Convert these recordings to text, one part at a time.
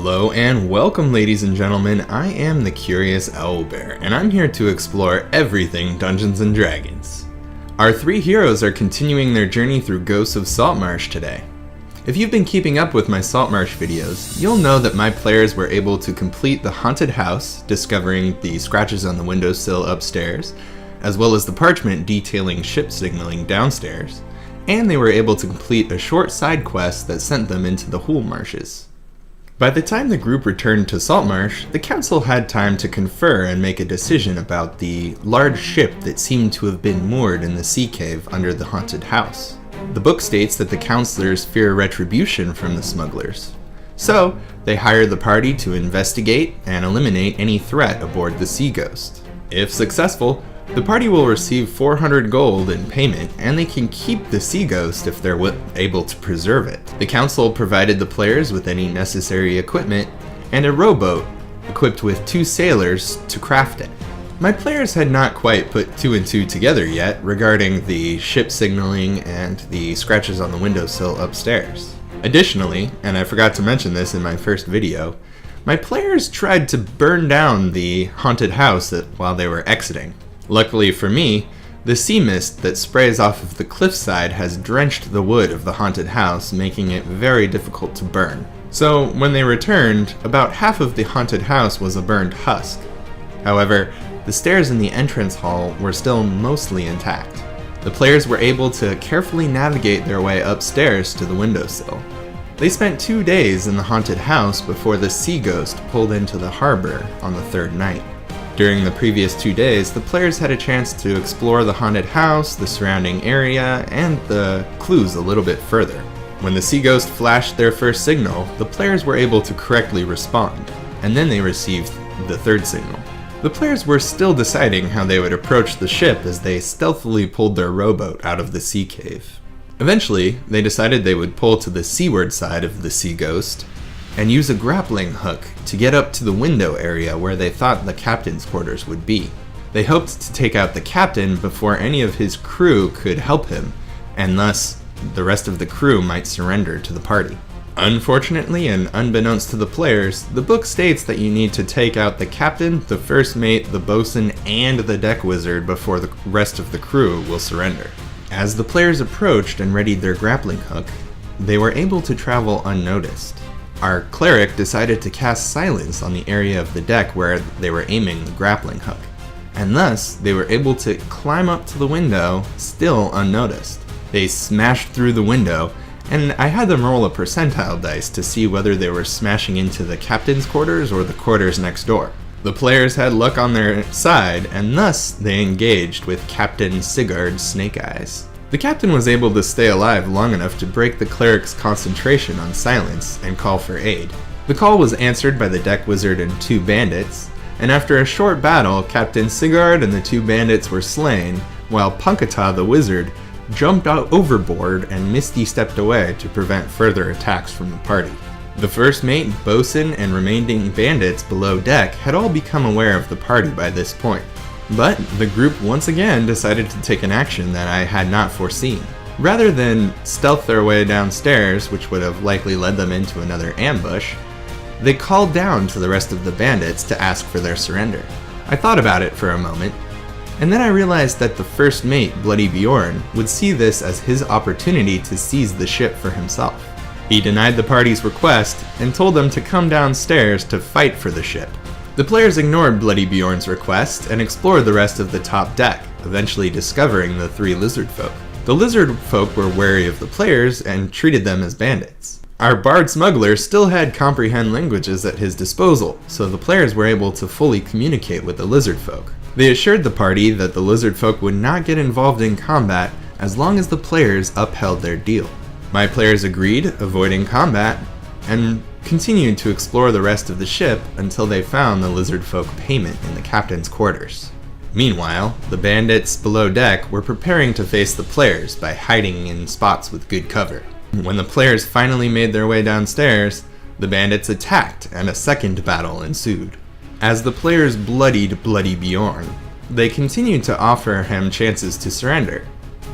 Hello and welcome, ladies and gentlemen. I am the Curious Owlbear, and I'm here to explore everything Dungeons & Dragons. Our three heroes are continuing their journey through Ghosts of Saltmarsh today. If you've been keeping up with my Saltmarsh videos, you'll know that my players were able to complete the haunted house, discovering the scratches on the windowsill upstairs, as well as the parchment detailing ship signaling downstairs, and they were able to complete a short side quest that sent them into the Hool Marshes. By the time the group returned to Saltmarsh, the council had time to confer and make a decision about the large ship that seemed to have been moored in the sea cave under the haunted house. The book states that the counselors fear retribution from the smugglers. So, they hire the party to investigate and eliminate any threat aboard the Sea Ghost. If successful, the party will receive 400 gold in payment, and they can keep the Sea Ghost if they're able to preserve it. The council provided the players with any necessary equipment, and a rowboat equipped with 2 sailors to craft it. My players had not quite put 2 and 2 together yet regarding the ship signaling and the scratches on the windowsill upstairs. Additionally, and I forgot to mention this in my first video, my players tried to burn down the haunted house while they were exiting. Luckily for me, the sea mist that sprays off of the cliffside has drenched the wood of the haunted house, making it very difficult to burn. So when they returned, about half of the haunted house was a burned husk. However, the stairs in the entrance hall were still mostly intact. The players were able to carefully navigate their way upstairs to the windowsill. They spent 2 days in the haunted house before the Sea Ghost pulled into the harbor on the 3rd night. During the previous 2 days, the players had a chance to explore the haunted house, the surrounding area, and the clues a little bit further. When the Sea Ghost flashed their first signal, the players were able to correctly respond, and then they received the 3rd signal. The players were still deciding how they would approach the ship as they stealthily pulled their rowboat out of the sea cave. Eventually, they decided they would pull to the seaward side of the Sea Ghost and use a grappling hook to get up to the window area where they thought the captain's quarters would be. They hoped to take out the captain before any of his crew could help him, and thus the rest of the crew might surrender to the party. Unfortunately, and unbeknownst to the players, the book states that you need to take out the captain, the first mate, the bosun, and the deck wizard before the rest of the crew will surrender. As the players approached and readied their grappling hook, they were able to travel unnoticed. Our cleric decided to cast silence on the area of the deck where they were aiming the grappling hook, and thus they were able to climb up to the window still unnoticed. They smashed through the window, and I had them roll a percentile dice to see whether they were smashing into the captain's quarters or the quarters next door. The players had luck on their side, and thus they engaged with Captain Sigurd's Snake Eyes. The captain was able to stay alive long enough to break the cleric's concentration on silence and call for aid. The call was answered by the deck wizard and 2 bandits, and after a short battle, Captain Sigurd and the 2 bandits were slain, while Punkata the wizard jumped out overboard and Misty stepped away to prevent further attacks from the party. The first mate, bosun, and remaining bandits below deck had all become aware of the party by this point. But the group once again decided to take an action that I had not foreseen. Rather than stealth their way downstairs, which would have likely led them into another ambush, they called down to the rest of the bandits to ask for their surrender. I thought about it for a moment, and then I realized that the first mate, Bloody Bjorn, would see this as his opportunity to seize the ship for himself. He denied the party's request and told them to come downstairs to fight for the ship. The players ignored Bloody Bjorn's request and explored the rest of the top deck, eventually discovering the 3 lizard folk. The lizard folk were wary of the players and treated them as bandits. Our bard smuggler still had comprehend languages at his disposal, so the players were able to fully communicate with the lizard folk. They assured the party that the lizard folk would not get involved in combat as long as the players upheld their deal. My players agreed, avoiding combat, and continued to explore the rest of the ship until they found the lizard folk payment in the captain's quarters. Meanwhile, the bandits below deck were preparing to face the players by hiding in spots with good cover. When the players finally made their way downstairs, the bandits attacked and a second battle ensued. As the players bloodied Bloody Bjorn, they continued to offer him chances to surrender.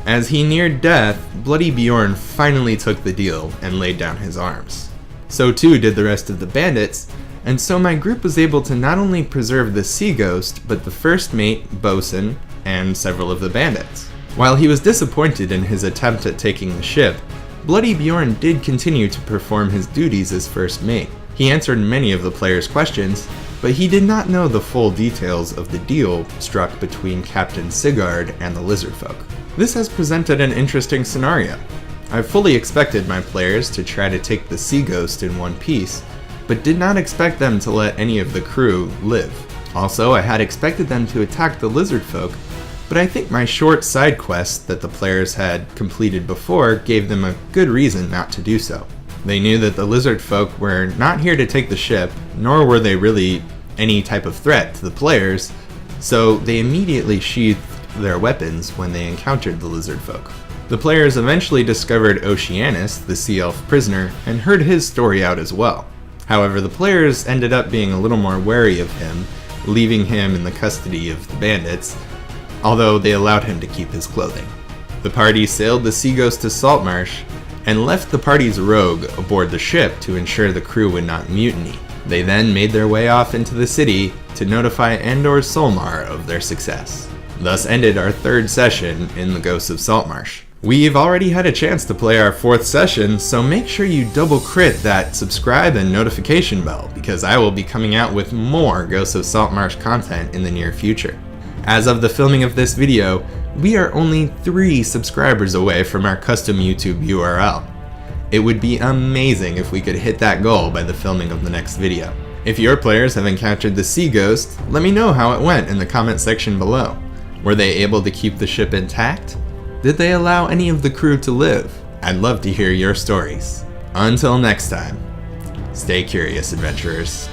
As he neared death, Bloody Bjorn finally took the deal and laid down his arms. So too did the rest of the bandits, and so my group was able to not only preserve the sea ghost, but the first mate, bosun, and several of the bandits. While he was disappointed in his attempt at taking the ship, Bloody Bjorn did continue to perform his duties as first mate. He answered many of the players' questions, but he did not know the full details of the deal struck between Captain Sigurd and the lizard folk. This has presented an interesting scenario. I fully expected my players to try to take the sea ghost in one piece, but did not expect them to let any of the crew live. Also, I had expected them to attack the lizard folk, but I think my short side quest that the players had completed before gave them a good reason not to do so. They knew that the lizard folk were not here to take the ship, nor were they really any type of threat to the players, so they immediately sheathed their weapons when they encountered the lizard folk. The players eventually discovered Oceanus, the sea elf prisoner, and heard his story out as well. However, the players ended up being a little more wary of him, leaving him in the custody of the bandits, although they allowed him to keep his clothing. The party sailed the Sea Ghost to Saltmarsh, and left the party's rogue aboard the ship to ensure the crew would not mutiny. They then made their way off into the city to notify Andor Solmar of their success. Thus ended our third session in the Ghosts of Saltmarsh. We've already had a chance to play our fourth session, so make sure you double crit that subscribe and notification bell, because I will be coming out with more Ghosts of Saltmarsh content in the near future. As of the filming of this video, we are only 3 subscribers away from our custom YouTube URL. It would be amazing if we could hit that goal by the filming of the next video. If your players have encountered the Sea Ghost, let me know how it went in the comment section below. Were they able to keep the ship intact? Did they allow any of the crew to live? I'd love to hear your stories. Until next time, stay curious, adventurers.